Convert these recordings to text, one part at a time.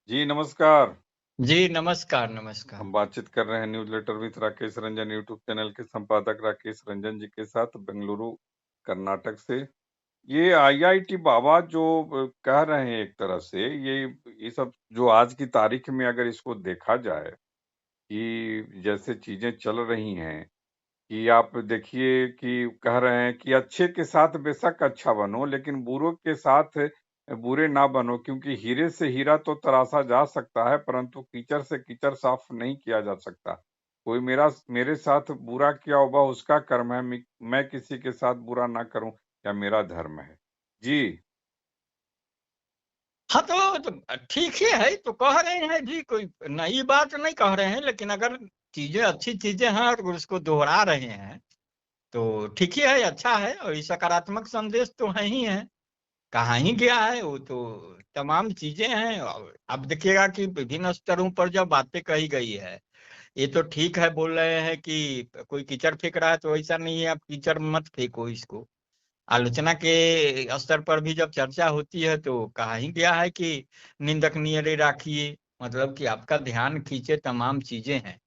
जी नमस्कार। जी, नमस्कार, नमस्कार। हम बातचीत कर रहे हैं newsletter with Rakesh Ranjan YouTube channel के संपादक राकेश रंजन जी के साथ बेंगलुरु, कर्नाटक से। ये आईआईटी बाबा जो कह रहे हैं एक तरह से ये सब जो आज की तारीख में अगर इसको देखा जाए कि जैसे चीजें चल रही हैं कि आप देखिए कि कह रहे हैं कि अच्छे के साथ बेशक अच्छा बनो लेकिन बुरों के साथ बुरे ना बनो क्योंकि हीरे से हीरा तो तराशा जा सकता है परंतु कीचड़ से कीचड़ साफ नहीं किया जा सकता। कोई मेरे साथ बुरा किया होगा उसका कर्म है, मैं किसी के साथ बुरा ना करूं या मेरा धर्म है। जी। हाँ, तो ठीक ही है, तो कह रहे हैं जी, कोई नई बात नहीं कह रहे हैं, लेकिन अगर चीज़ें अच्छी चीज़ें हैं और उसको दोहरा रहे हैं, तो ठीक ही है, अच्छा है और ये सकारात्मक संदेश तो है ही है। कहाँ ही गया है वो तो तमाम चीज़ें हैं और अब देखिएगा कि विभिन्न स्तरों पर जब बातें कही गई है, ये तो ठीक है बोल रहे हैं कि कोई कीचड़ फेंक रहा है तो ऐसा नहीं है, आप कीचड़ मत फेंको इसको। आलोचना के स्तर पर भी जब चर्चा होती है तो कहा ही गया है कि निंदक नियरे राखिए, मतलब कि आपका ध्यान खींचे तमाम चीजें हैं,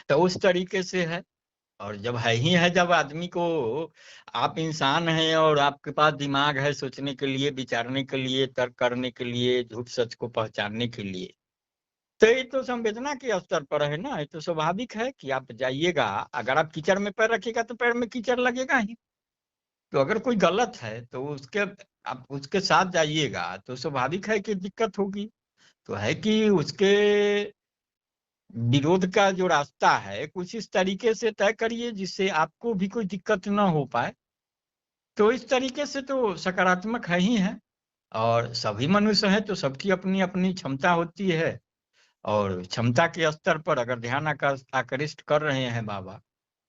तो उस तरीके से है। और जब है ही है, जब आदमी को, आप इंसान हैं और आपके पास दिमाग है सोचने के लिए, विचारने के लिए, तर्क करने के लिए, झूठ सच को पहचानने के लिए, तो ये तो संवेदना के स्तर पर है ना। ये तो स्वाभाविक है कि आप जाइएगा, अगर आप कीचड़ में पैर रखिएगा तो पैर में कीचड़ लगेगा ही। तो अगर कोई गलत है तो उसके, आप उसके साथ जाइएगा तो स्वाभाविक है कि दिक्कत होगी। तो है कि उसके विरोध का जो रास्ता है कुछ इस तरीके से तय करिए जिससे आपको भी कोई दिक्कत ना हो पाए। तो इस तरीके से तो सकारात्मक है ही है। और सभी मनुष्य हैं तो सबकी अपनी अपनी क्षमता होती है, और क्षमता के स्तर पर अगर ध्यान आकृष्ट कर रहे हैं बाबा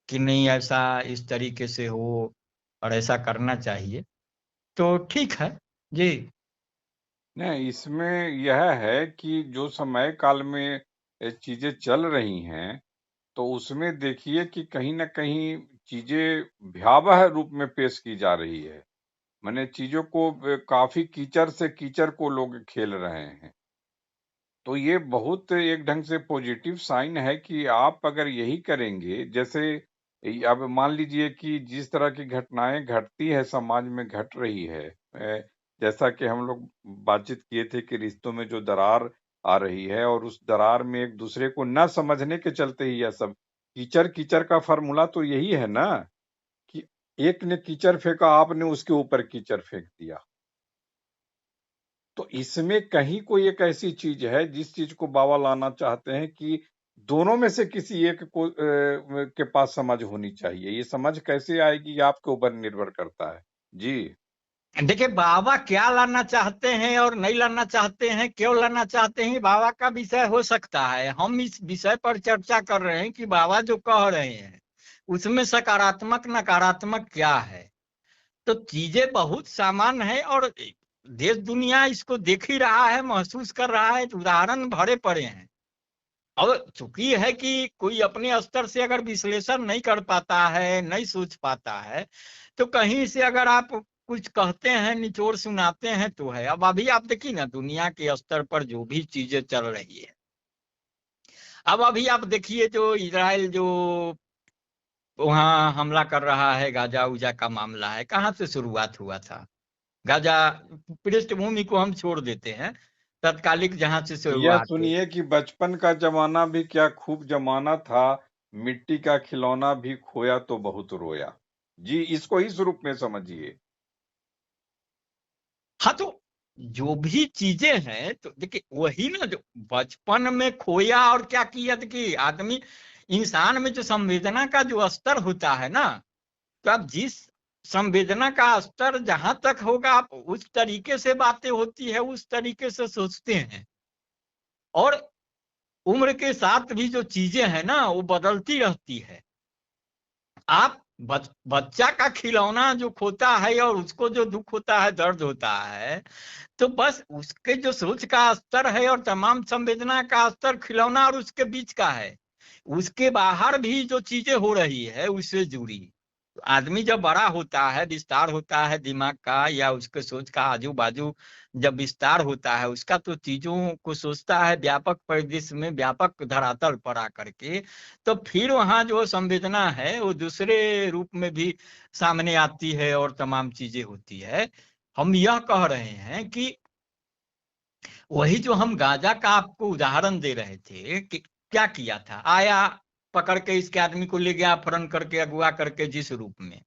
कि नहीं ऐसा इस तरीके से हो और ऐसा करना चाहिए, तो ठीक है जी। नहीं, इसमें यह है कि जो समय काल में चीजें चल रही हैं तो उसमें देखिए कि कहीं न कहीं चीजें भयावह रूप में पेश की जा रही है। माने चीजों को काफी कीचड़ से कीचड़ को लोग खेल रहे हैं। तो ये बहुत एक ढंग से पॉजिटिव साइन है कि आप अगर यही करेंगे, जैसे अब मान लीजिए कि जिस तरह की घटनाएं घटती है समाज में घट रही है, जैसा कि हम लोग बातचीत किए थे कि रिश्तों में जो दरार आ रही है और उस दरार में एक दूसरे को न समझने के चलते ही यह सब कीचड़ कीचड़ का फार्मूला तो यही है ना कि एक ने कीचड़ फेंका, आपने उसके ऊपर कीचड़ फेंक दिया। तो इसमें कहीं कोई एक ऐसी चीज है जिस चीज को बाबा लाना चाहते हैं कि दोनों में से किसी एक को के पास समझ होनी चाहिए। ये समझ कैसे आएगी ये आपके ऊपर निर्भर करता है। जी। देखिए, बाबा क्या लाना चाहते हैं और नहीं लाना चाहते हैं, क्यों लाना चाहते हैं, बाबा का विषय हो सकता है। हम इस विषय पर चर्चा कर रहे हैं कि बाबा जो कह रहे हैं उसमें सकारात्मक नकारात्मक क्या है। तो चीजें बहुत सामान्य है और देश दुनिया इसको देख ही रहा है, महसूस कर रहा है, तो उदाहरण भरे पड़े हैं। अब चूंकि है कि कोई अपने स्तर से अगर विश्लेषण नहीं कर पाता है, नहीं सोच पाता है, तो कहीं से अगर आप कुछ कहते हैं, निचोड़ सुनाते हैं तो है। अब अभी आप देखिए ना, दुनिया के स्तर पर जो भी चीजें चल रही है, अब अभी आप देखिए जो इजराइल जो वहां हमला कर रहा है, गाजा उजा का मामला है, कहाँ से शुरुआत हुआ था। गाजा पृष्ठभूमि को हम छोड़ देते हैं, तत्कालिक जहां से यह शुरुआत हुई। सुनिए कि बचपन का जमाना भी क्या खूब जमाना था, मिट्टी का खिलौना भी खोया तो बहुत रोया। जी, इसको इस रूप में समझिए। हाँ, तो जो भी चीजें हैं तो देखिए वही ना, जो बचपन में खोया और क्या किया, देखिए आदमी, इंसान में जो संवेदना का जो स्तर होता है ना, तो आप जिस संवेदना का स्तर जहां तक होगा आप उस तरीके से बातें होती है, उस तरीके से सोचते हैं। और उम्र के साथ भी जो चीजें हैं ना वो बदलती रहती है। आप बच्चा का खिलौना जो खोता है और उसको जो दुख होता है, दर्द होता है, तो बस उसके जो सोच का स्तर है और तमाम संवेदना का स्तर खिलौना और उसके बीच का है। उसके बाहर भी जो चीजें हो रही है उससे जुड़ी, आदमी जब बड़ा होता है, विस्तार होता है दिमाग का या उसके सोच का आजू बाजू जब विस्तार होता है उसका, तो चीजों को सोचता है व्यापक परिदृश्य में, व्यापक धरातल पर आकर के, तो फिर वहां जो संवेदना है वो दूसरे रूप में भी सामने आती है और तमाम चीजें होती है। हम यह कह रहे हैं कि वही जो हम गांजा का आपको उदाहरण दे रहे थे कि क्या किया था, आया पकड़ के इसके आदमी को ले गया अपहरण करके, अगवा करके, जिस रूप में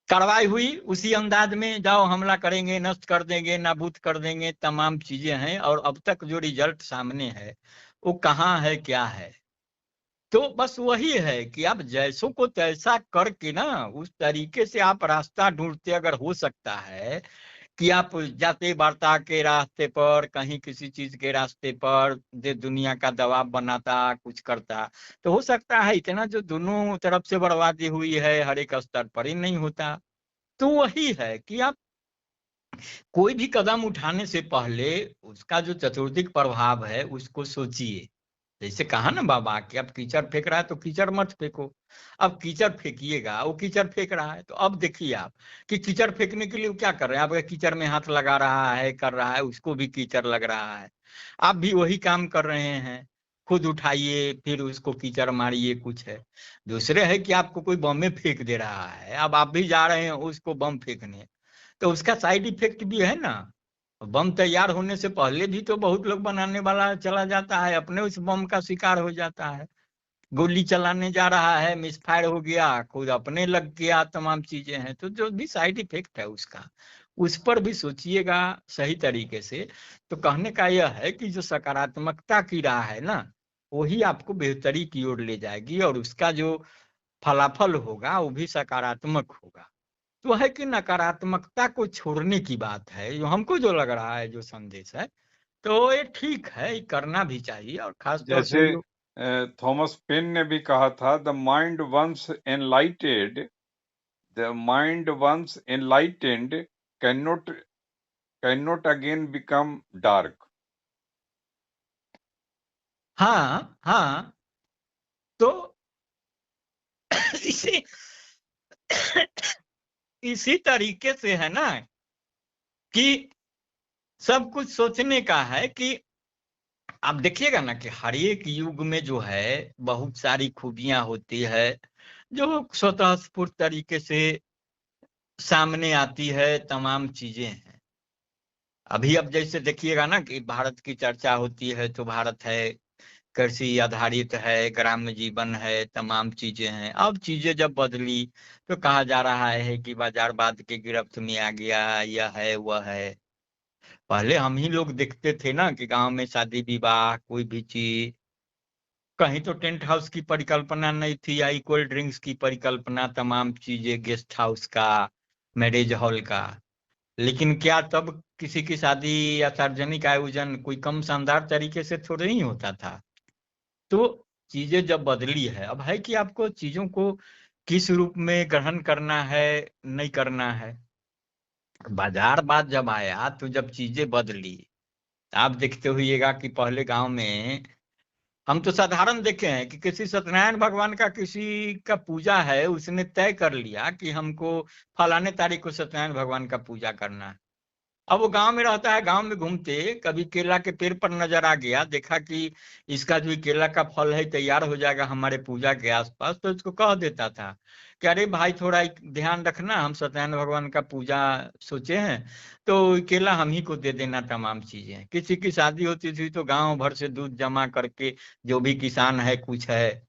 कार्रवाई हुई उसी अंदाज में जाओ हमला करेंगे, नष्ट कर देंगे, नाबूद कर देंगे, तमाम चीजें हैं। और अब तक जो रिजल्ट सामने है वो कहाँ है, क्या है? तो बस वही है कि आप जैसों को तैसा करके ना उस तरीके से आप रास्ता ढूंढते, अगर हो सकता है कि आप जाते वार्ता के रास्ते पर, कहीं किसी चीज के रास्ते पर दे दुनिया का दबाव बनाता, कुछ करता, तो हो सकता है इतना जो दोनों तरफ से बर्बादी हुई है हर एक स्तर पर ही नहीं होता। तो वही है कि आप कोई भी कदम उठाने से पहले उसका जो चतुर्दिक प्रभाव है उसको सोचिए। जैसे कहा ना बाबा कि अब कीचड़ फेंक रहा है तो कीचड़ मत फेंको। अब कीचड़ फेंकिएगा, वो कीचड़ फेंक रहा है, तो अब देखिए आप कि कीचड़ फेंकने के लिए वो क्या कर रहे हैं, आप कीचड़ में हाथ लगा रहा है, कर रहा है, उसको भी कीचड़ लग रहा है। आप भी वही काम कर रहे हैं, खुद उठाइए फिर उसको कीचड़ मारिए, कुछ है। दूसरे है कि आपको कोई बम में फेंक दे रहा है, अब आप भी जा रहे हैं उसको बम फेंकने, तो उसका साइड इफेक्ट भी है ना। बम तैयार होने से पहले भी तो बहुत लोग बनाने वाला चला जाता है, अपने उस बम का शिकार हो जाता है। गोली चलाने जा रहा है, मिसफायर हो गया, खुद अपने लग गया, तमाम चीजें हैं। तो जो भी साइड इफेक्ट है उसका, उस पर भी सोचिएगा सही तरीके से। तो कहने का यह है कि जो सकारात्मकता की राह है ना, वही आपको बेहतरी की ओर ले जाएगी, और उसका जो फलाफल होगा वो भी सकारात्मक होगा। तो है कि नकारात्मकता को छोड़ने की बात है, जो हमको जो लग रहा है, जो संदेश है, तो ये ठीक है, ये करना भी चाहिए। और खास तौर जैसे से जो थॉमस पेन ने भी कहा था, the mind once enlightened can not again become dark. हाँ हाँ, तो इसी इसी तरीके से है ना कि सब कुछ सोचने का है कि आप देखिएगा ना कि हर एक युग में जो है बहुत सारी खूबियां होती है जो स्वतः स्फूर्त तरीके से सामने आती है, तमाम चीजें हैं। अभी अब जैसे देखिएगा ना कि भारत की चर्चा होती है तो भारत है कृषि आधारित है, ग्राम्य जीवन है, तमाम चीजें हैं। अब चीजें जब बदली तो कहा जा रहा है कि बाजारवाद की गिरफ्त में आ गया, यह है वह है। पहले हम ही लोग देखते थे ना कि गांव में शादी विवाह कोई भी चीज, कहीं तो टेंट हाउस की परिकल्पना नहीं थी या कोल्ड ड्रिंक्स की परिकल्पना, तमाम चीजें गेस्ट हाउस का, मैरिज हॉल का। लेकिन क्या तब किसी की शादी या सार्वजनिक आयोजन कोई कम शानदार तरीके से थोड़ा नहीं होता था? तो चीजें जब बदली है, अब है कि आपको चीजों को किस रूप में ग्रहण करना है, नहीं करना है। बाजारवाद जब आया तो जब चीजें बदली, आप देखते होइएगा कि पहले गांव में हम तो साधारण देखे हैं कि किसी सत्यनारायण भगवान का किसी का पूजा है, उसने तय कर लिया कि हमको फलाने तारीख को सत्यनारायण भगवान का पूजा करना है। अब वो गांव में रहता है, गांव में घूमते कभी केला के पेड़ पर नजर आ गया, देखा कि इसका जो केला का फल है तैयार हो जाएगा हमारे पूजा के आसपास, तो इसको कह देता था कि अरे भाई थोड़ा एक ध्यान रखना, हम सत्यनारायण भगवान का पूजा सोचे हैं, तो केला हम ही को दे देना, तमाम चीजें। किसी की शादी होती थी तो गांव भर से दूध जमा करके, जो भी किसान है कुछ है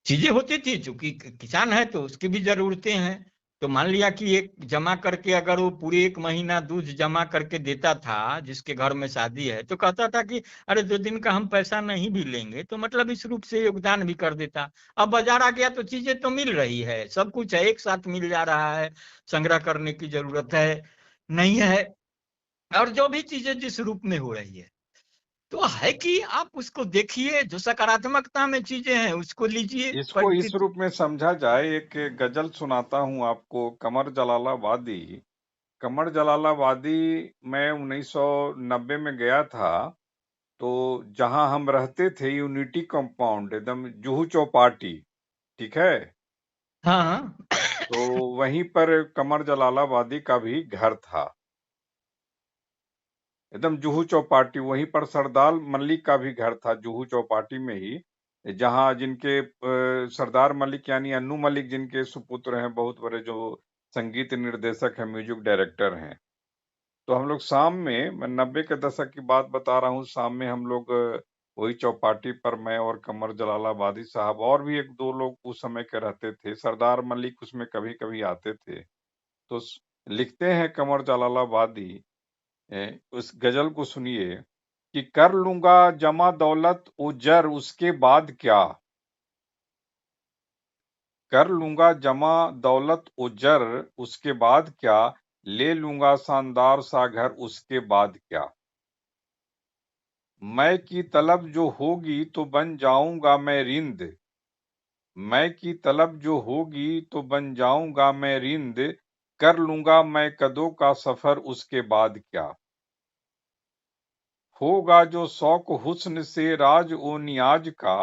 चीजें होती थी, चूंकि किसान है तो उसकी भी जरूरतें हैं, तो मान लिया कि एक जमा करके अगर वो पूरे एक महीना दूध जमा करके देता था जिसके घर में शादी है, तो कहता था कि अरे 2 दिन का हम पैसा नहीं भी लेंगे, तो मतलब इस रूप से योगदान भी कर देता। अब बाजार आ गया तो चीजें तो मिल रही है, सब कुछ है, एक साथ मिल जा रहा है, संग्रह करने की जरूरत है नहीं है, और जो भी चीजें जिस रूप में हो रही है, तो है कि आप उसको देखिए, जो सकारात्मकता में चीजें हैं उसको लीजिए इसको इस परिस्थिति। रूप में समझा जाए, एक गजल सुनाता हूँ आपको, कमर जलालाबादी। मैं 1990 में गया था, तो जहां हम रहते थे यूनिटी कंपाउंड, एकदम जुहू चौपाटी, ठीक है। हाँ हाँ। तो वहीं पर कमर जलालाबादी का भी घर था, एकदम जुहू चौपाटी। वहीं पर सरदार मलिक का भी घर था, जुहू चौपाटी में ही, जहां जिनके सरदार मलिक यानी अन्नू मलिक जिनके सुपुत्र हैं, बहुत बड़े जो संगीत निर्देशक हैं, म्यूजिक डायरेक्टर हैं। तो हम लोग शाम में, मैं 90 के दशक की बात बता रहा हूँ, शाम में हम लोग वही चौपाटी पर, मैं और कमर जलालाबादी साहब और भी एक दो लोग उस समय के रहते थे, सरदार मलिक उसमें कभी कभी आते थे। तो लिखते हैं कमर जलालाबादी, उस गजल को सुनिए कि कर लूंगा जमा दौलत उजर उसके बाद क्या, कर लूंगा जमा दौलत उजर उसके बाद क्या, ले लूंगा शानदार सा घर उसके बाद क्या, मैं की तलब जो होगी तो बन जाऊंगा मैं रिंद, मैं की तलब जो होगी तो बन जाऊंगा मैं रिंद, कर लूंगा मैं कदों का सफर उसके बाद क्या, होगा जो शौक हुस्न से राज ओ नियाज का,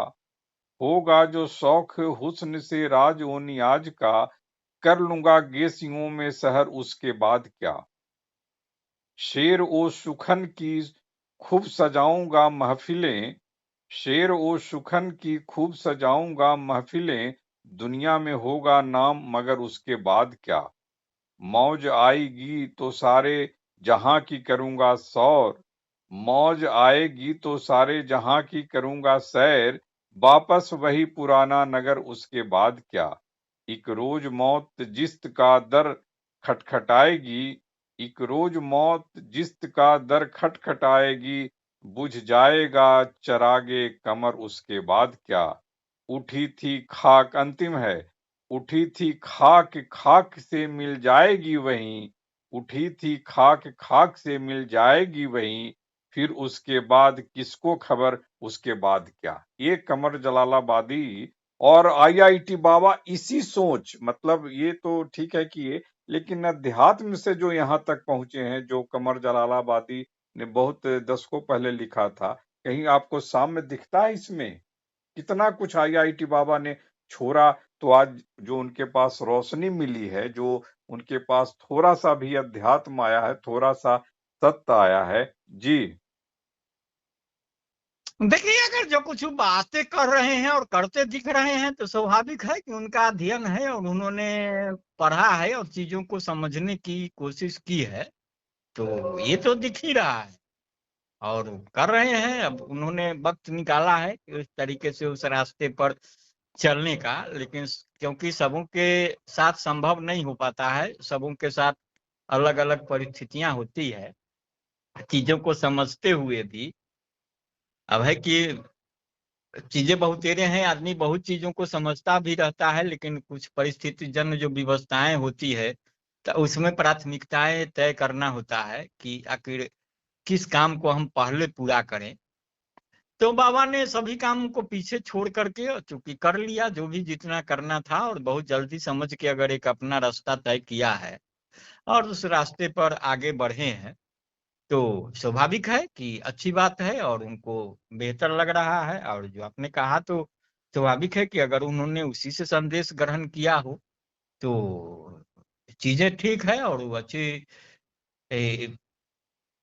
होगा जो शौक हुस्न से राज ओ नियाज का, कर लूंगा गेसियों में शहर उसके बाद क्या, शेर ओ सुखन की खूब सजाऊंगा महफिलें, शेर ओ सुखन की खूब सजाऊंगा महफिलें, दुनिया में होगा नाम मगर उसके बाद क्या, मौज आएगी तो सारे जहां की करूंगा सौर, मौज आएगी तो सारे जहां की करूंगा सैर, वापस वही पुराना नगर उसके बाद क्या, एक रोज मौत जिस्त का दर खटखटाएगी, एक रोज मौत जिस्त का दर खटखटाएगी, बुझ जाएगा चरागे कमर उसके बाद क्या, उठी थी खाक, अंतिम है, उठी थी खाक खाक से मिल जाएगी वहीं, उठी थी खाक खाक से मिल जाएगी वहीं, फिर उसके बाद किसको खबर उसके बाद क्या। ये कमर जलालाबादी और आईआईटी बाबा इसी सोच, मतलब ये तो ठीक है कि ये, लेकिन अध्यात्म से जो यहाँ तक पहुंचे हैं, जो कमर जलालाबादी ने बहुत दशकों पहले लिखा था, कहीं आपको सामने दिखता है इसमें कितना कुछ आईआईटी बाबा ने छोड़ा। तो आज जो उनके पास रोशनी मिली है, जो उनके पास थोड़ा सा भी अध्यात्म आया है, थोड़ा सा सत्य आया है। जी देखिए, अगर जो कुछ बातें कर रहे हैं और करते दिख रहे हैं तो स्वाभाविक है कि उनका अध्ययन है और उन्होंने पढ़ा है और चीजों को समझने की कोशिश की है, तो ये तो दिख ही रहा है और कर रहे हैं। अब उन्होंने वक्त निकाला है कि उस तरीके से उस रास्ते पर चलने का, लेकिन क्योंकि सबों के साथ संभव नहीं हो पाता है, सबों के साथ अलग अलग परिस्थितियां होती है, चीजों को समझते हुए भी अब है कि चीजें बहुतेरे हैं, आदमी बहुत चीजों को समझता भी रहता है, लेकिन कुछ परिस्थिति जन्य जो व्यवस्थाएं होती है तो उसमें प्राथमिकताएं तय करना होता है कि आखिर किस काम को हम पहले पूरा करें। तो बाबा ने सभी काम को पीछे छोड़ करके चूंकि कर लिया जो भी जितना करना था, और बहुत जल्दी समझ के अगर एक अपना रास्ता तय किया है और उस रास्ते पर आगे बढ़े हैं, तो स्वाभाविक है कि अच्छी बात है और उनको बेहतर लग रहा है। और जो आपने कहा तो स्वाभाविक है कि अगर उन्होंने उसी से संदेश ग्रहण किया हो तो चीजें ठीक है और वो अच्छी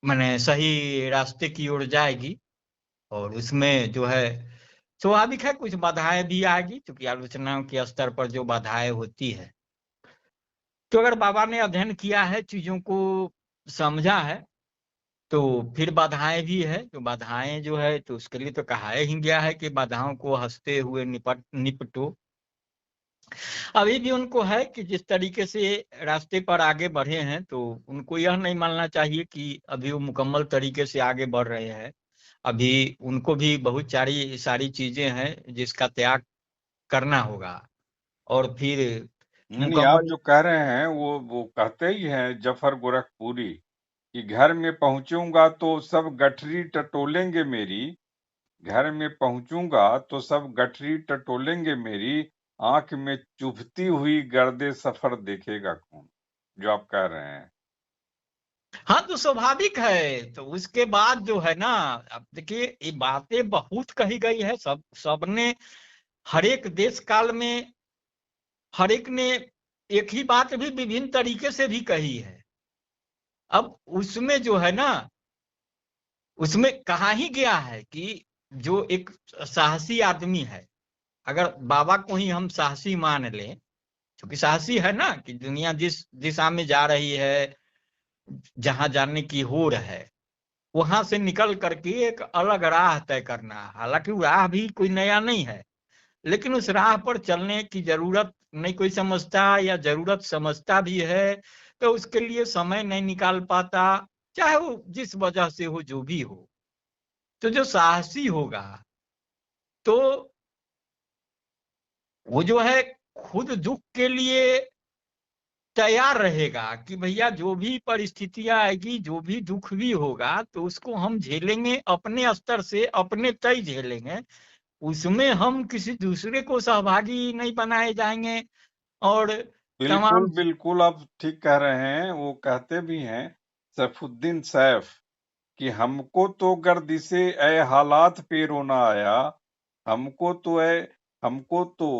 माने सही रास्ते की ओर जाएगी। और उसमें जो है स्वाभाविक है कुछ बाधाएं भी आएगी, क्योंकि आलोचनाओं के स्तर पर जो बाधाएं होती है, तो अगर बाबा ने अध्ययन किया है, चीजों को समझा है, तो फिर बाधाएं भी है। तो बाधाएं जो है तो उसके लिए तो कहा ही गया है कि बाधाओं को हंसते हुए निपटो। अभी भी उनको है कि जिस तरीके से रास्ते पर आगे बढ़े हैं, तो उनको यह नहीं मानना चाहिए कि अभी वो मुकम्मल तरीके से आगे बढ़ रहे हैं। अभी उनको भी बहुत सारी सारी चीजें हैं जिसका त्याग करना होगा और फिर नहीं, आप मुकम्मल। जो कह रहे हैं वो कहते ही हैं जफर गोरखपुरी कि घर में पहुंचूंगा तो सब गठरी टटोलेंगे मेरी, घर में पहुंचूंगा तो सब गठरी टटोलेंगे मेरी, आंख में चुभती हुई गर्दे सफर देखेगा कौन, जो आप कह रहे हैं। हाँ, तो स्वाभाविक है। तो उसके बाद जो है ना, अब देखिए ये बातें बहुत कही गई है, सबने हर एक देश काल में हर एक ने एक ही बात भी विभिन्न तरीके से भी कही है। अब उसमें जो है ना, उसमें कहा ही गया है कि जो एक साहसी आदमी है, अगर बाबा को ही हम साहसी मान लें, क्योंकि साहसी है ना कि दुनिया जिस दिशा में जा रही है, जहां जाने की होड़ है, वहां से निकल करके एक अलग राह तय करना। हालांकि वो राह भी कोई नया नहीं है, लेकिन उस राह पर चलने की जरूरत नहीं कोई समझता, या जरूरत समझता भी है तो उसके लिए समय नहीं निकाल पाता, चाहे वो जिस वजह से हो, जो भी हो। तो जो साहसी होगा तो वो जो है खुद दुख के लिए तैयार रहेगा कि भैया जो भी परिस्थितियां आएगी, जो भी दुख भी होगा, तो उसको हम झेलेंगे अपने स्तर से, अपने तय झेलेंगे। उसमें हम किसी दूसरे को सहभागी नहीं बनाए जाएंगे। और बिल्कुल तमाम बिल्कुल, आप ठीक कह रहे हैं। वो कहते भी हैं सैफुद्दीन सैफ कि हमको तो गर्दिशे ए हालात पे रोना आया, हमको तो ए हमको तो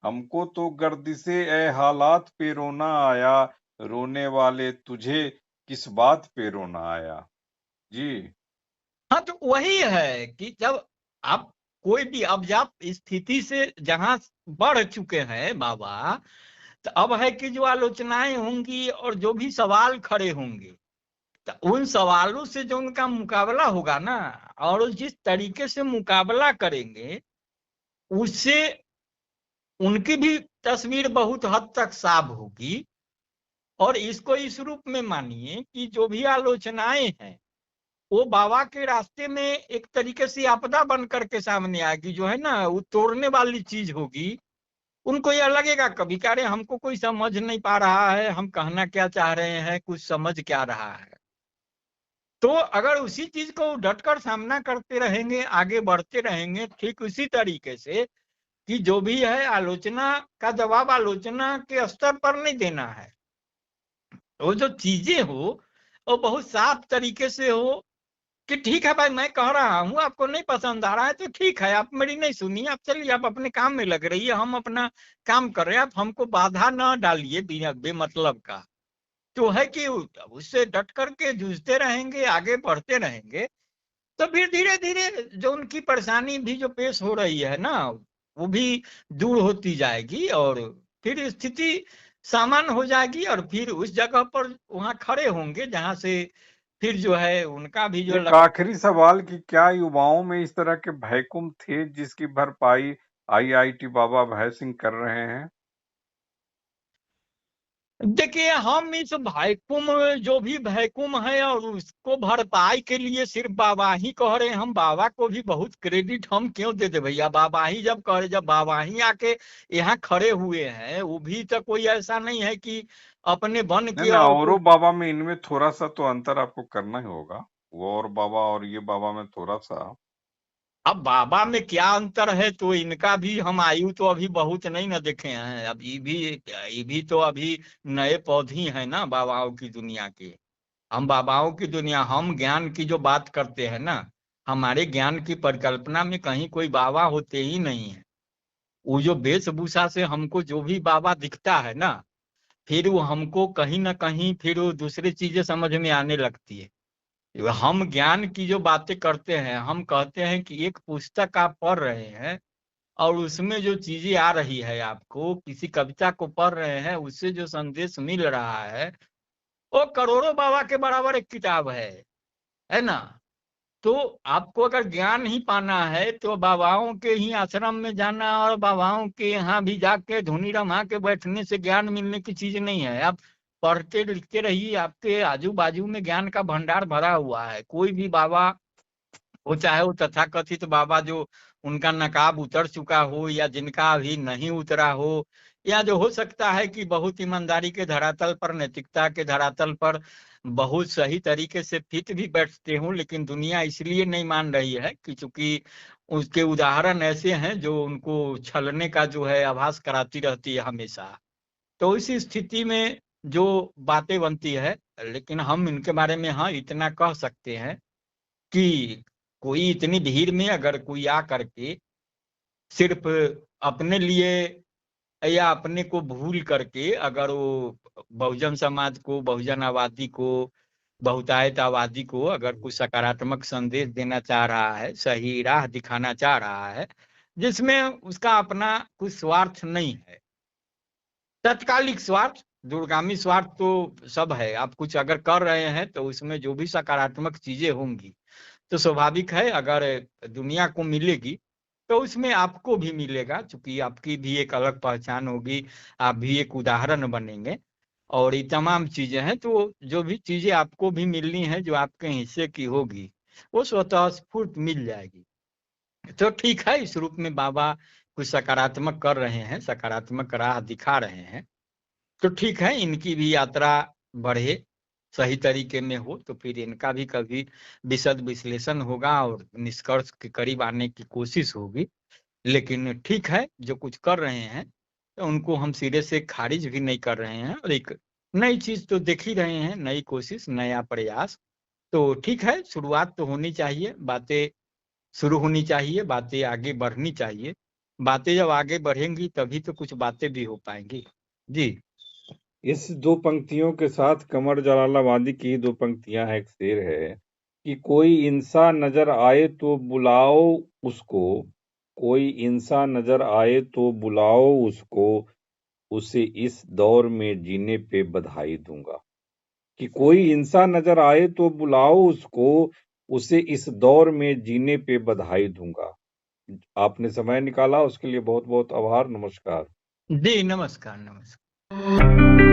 हमको तो गर्दिशे ए हालात पे रोना आया, रोने वाले तुझे किस बात पे रोना आया। जी। हाँ, तो वही है कि जब आप कोई भी, अब जब स्थिति से जहां बढ़ चुके हैं बाबा, तो अब है कि जो आलोचनाएं होंगी और जो भी सवाल खड़े होंगे, तो उन सवालों से जो उनका मुकाबला होगा ना, और जिस तरीके से मुकाबला करेंगे, उससे उनकी भी तस्वीर बहुत हद तक साफ होगी। और इसको इस रूप में मानिए कि जो भी आलोचनाएं हैं, वो बाबा के रास्ते में एक तरीके से आपदा बन करके सामने आएगी, जो है ना वो तोड़ने वाली चीज होगी। उनको यह लगेगा कभी कि अरे हमको कोई समझ नहीं पा रहा है, हम कहना क्या चाह रहे हैं, कुछ समझ क्या रहा है। तो अगर उसी चीज को डटकर सामना करते रहेंगे, आगे बढ़ते रहेंगे, ठीक उसी तरीके से कि जो भी है आलोचना का जवाब आलोचना के स्तर पर नहीं देना है। वो जो चीजें हो वो बहुत साफ तरीके से हो कि ठीक है भाई, मैं कह रहा हूँ, आपको नहीं पसंद आ रहा है तो ठीक है, आप मेरी नहीं सुनिए, आप चलिए, आप अपने काम में लग रही है, हम अपना काम कर रहे हैं, आप हमको बाधा न डालिए बिना बेमतलब का। तो है कि उससे डट करके जूझते रहेंगे, आगे बढ़ते रहेंगे, तो फिर धीरे धीरे जो उनकी परेशानी भी जो पेश हो रही है ना, वो भी दूर होती जाएगी, और फिर स्थिति सामान्य हो जाएगी, और फिर उस जगह पर वहां खड़े होंगे जहां से फिर जो है उनका भी जो एक आखिरी सवाल कि क्या युवाओं में इस तरह के भयकुम थे जिसकी भरपाई आईआईटी बाबा भय सिंह कर रहे हैं? देखिए, हम इस भैकुम, जो भी भैकुम है, और उसको भरपाई के लिए सिर्फ बाबा ही कह रहे हैं। हम बाबा को भी बहुत क्रेडिट हम क्यों दे दे भैया, बाबा ही जब कह रहे, जब बाबा ही आके यहाँ खड़े हुए हैं, वो भी तो कोई ऐसा नहीं है कि अपने बन नहीं के ना, और औरों कोई। बाबा में इनमें थोड़ा सा तो अंतर आपको करना ही होगा। वो और बाबा और ये बाबा में थोड़ा सा। अब बाबा में क्या अंतर है, तो इनका भी हम आयु तो अभी बहुत नहीं ना देखे हैं, अब ये भी तो अभी नए पौधे हैं ना बाबाओं की दुनिया के। हम बाबाओं की दुनिया, हम ज्ञान की जो बात करते हैं ना, हमारे ज्ञान की परिकल्पना में कहीं कोई बाबा होते ही नहीं है। वो जो वेशभूषा से हमको जो भी बाबा दिखता है ना, फिर वो हमको कहीं ना कहीं फिर वो दूसरी चीजें समझ में आने लगती है। हम ज्ञान की जो बातें करते हैं, हम कहते हैं कि एक पुस्तक आप पढ़ रहे हैं, और उसमें जो चीजें आ रही है, आपको किसी कविता को पढ़ रहे हैं, उससे जो संदेश मिल रहा है, वो करोड़ों बाबा के बराबर एक किताब है ना। तो आपको अगर ज्ञान ही पाना है तो बाबाओं के ही आश्रम में जाना, और बाबाओं के यहाँ भी जाके धुनी रमा के बैठने से ज्ञान मिलने की चीज नहीं है। आप पढ़ते लिखते रहिए, आपके आजू बाजू में ज्ञान का भंडार भरा हुआ है। कोई भी बाबा हो, चाहे वो तथाकथित बाबा जो उनका नकाब उतर चुका हो, या जिनका अभी नहीं उतरा हो, या जो हो सकता है कि बहुत ईमानदारी के धरातल पर, नैतिकता के धरातल पर बहुत सही तरीके से फिट भी बैठते हों, लेकिन दुनिया इसलिए नहीं मान रही है कि चूंकि उसके उदाहरण ऐसे हैं जो उनको छलने का जो है आभास कराती रहती है हमेशा। तो इसी स्थिति में जो बातें बनती है, लेकिन हम इनके बारे में हाँ इतना कह सकते हैं कि कोई इतनी भीड़ में अगर कोई आ करके सिर्फ अपने लिए या अपने को भूल करके अगर वो बहुजन समाज को, बहुजन आबादी को, बहुतायत आबादी को अगर कुछ सकारात्मक संदेश देना चाह रहा है, सही राह दिखाना चाह रहा है, जिसमें उसका अपना कुछ स्वार्थ नहीं है, तत्कालिक स्वार्थ, दूरगामी स्वार्थ तो सब है। आप कुछ अगर कर रहे हैं तो उसमें जो भी सकारात्मक चीजें होंगी तो स्वाभाविक है अगर दुनिया को मिलेगी तो उसमें आपको भी मिलेगा, क्योंकि आपकी भी एक अलग पहचान होगी, आप भी एक उदाहरण बनेंगे। और ये तमाम चीजें हैं, तो जो भी चीजें आपको भी मिलनी है जो आपके हिस्से की होगी वो स्वतः स्फूर्त मिल जाएगी। तो ठीक है, इस रूप में बाबा कुछ सकारात्मक कर रहे हैं, सकारात्मक राह दिखा रहे हैं, तो ठीक है, इनकी भी यात्रा बढ़े, सही तरीके में हो, तो फिर इनका भी कभी विशद विश्लेषण होगा और निष्कर्ष के करीब आने की कोशिश होगी। लेकिन ठीक है, जो कुछ कर रहे हैं तो उनको हम सिरे से खारिज भी नहीं कर रहे हैं, और एक नई चीज तो देख ही रहे हैं, नई कोशिश, नया प्रयास। तो ठीक है, शुरुआत तो होनी चाहिए, बातें शुरू होनी चाहिए, बातें आगे बढ़नी चाहिए। बातें जब आगे बढ़ेंगी तभी तो कुछ बातें भी हो पाएंगी। जी। इस दो पंक्तियों के साथ कमर जलालाबादी की दो पंक्तियां हैं, एक शेर है कि कोई इंसान नजर आए तो बुलाओ उसको, कोई इंसान नजर आए तो बुलाओ उसको, उसे इस दौर में जीने पे बधाई दूंगा। कि कोई इंसान नजर आए तो बुलाओ उसको, उसे इस दौर में जीने पे बधाई दूंगा। आपने समय निकाला उसके लिए बहुत बहुत आभार। नमस्कार। जी नमस्कार, नमस्कार।